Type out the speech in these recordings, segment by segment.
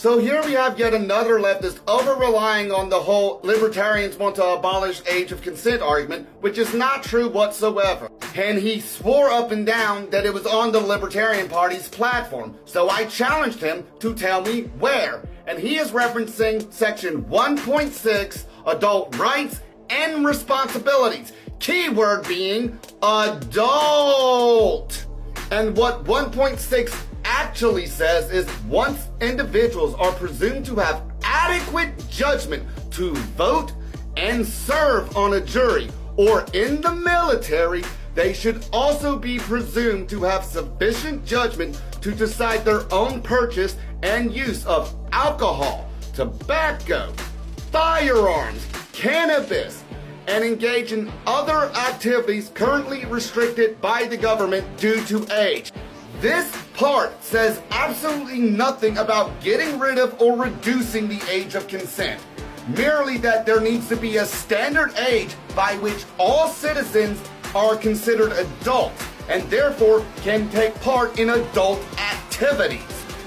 So here we have yet another leftist over-relying on the whole libertarians want to abolish age of consent argument, which is not true whatsoever. And he swore up and down that it was on the Libertarian Party's platform. So I challenged him to tell me where. And he is referencing section 1.6, adult rights and responsibilities. Keyword being adult. And what 1.6 actually says is once individuals are presumed to have adequate judgment to vote and serve on a jury or in the military, they should also be presumed to have sufficient judgment to decide their own purchase and use of alcohol, tobacco, firearms, cannabis, and engage in other activities currently restricted by the government due to age. This part says absolutely nothing about getting rid of or reducing the age of consent. Merely that there needs to be a standard age by which all citizens are considered adults and therefore can take part in adult activities.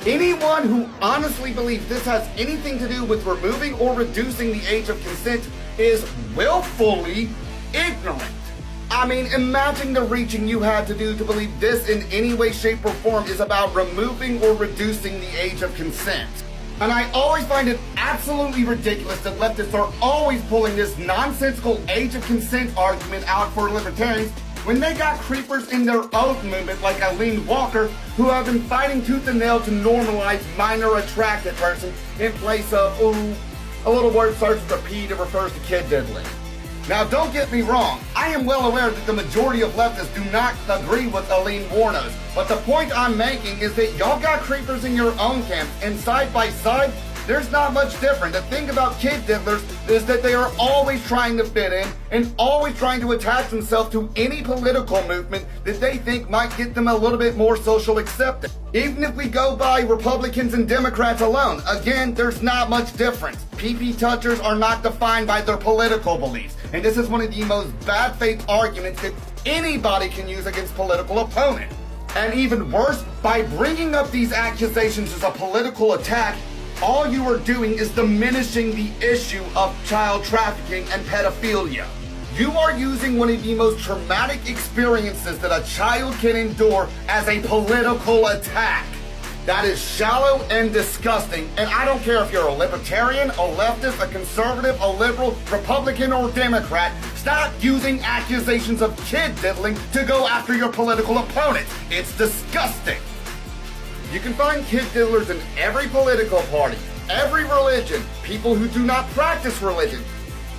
Anyone who honestly believes this has anything to do with removing or reducing the age of consent is willfully ignorant. I mean, imagine the reaching you had to do to believe this in any way, shape, or form is about removing or reducing the age of consent. And I always find it absolutely ridiculous that leftists are always pulling this nonsensical age of consent argument out for libertarians when they got creepers in their own movement like Eileen Walker who have been fighting tooth and nail to normalize minor attracted person in place of, a little word starts with a P that refers to kid diddling. Now, don't get me wrong. I am well aware that the majority of leftists do not agree with Eileen Warnos. But the point I'm making is that y'all got creepers in your own camp, and side by side, there's not much different. The thing about kid diddlers is that they are always trying to fit in and always trying to attach themselves to any political movement that they think might get them a little bit more social acceptance. Even if we go by Republicans and Democrats alone, again, there's not much difference. PP touchers are not defined by their political beliefs. And this is one of the most bad faith arguments that anybody can use against political opponent. And even worse, by bringing up these accusations as a political attack, all you are doing is diminishing the issue of child trafficking and pedophilia. You are using one of the most traumatic experiences that a child can endure as a political attack. That is shallow and disgusting, and I don't care if you're a libertarian, a leftist, a conservative, a liberal, Republican, or Democrat, stop using accusations of kid diddling to go after your political opponent. It's disgusting. You can find kid diddlers in every political party, every religion, people who do not practice religion,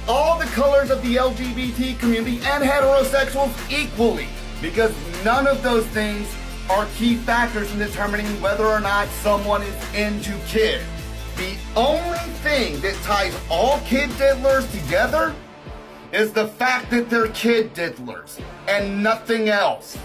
all the colors of the LGBT community, and heterosexuals equally, because none of those things are key factors in determining whether or not someone is into kids. The only thing that ties all kid diddlers together is the fact that they're kid diddlers and nothing else.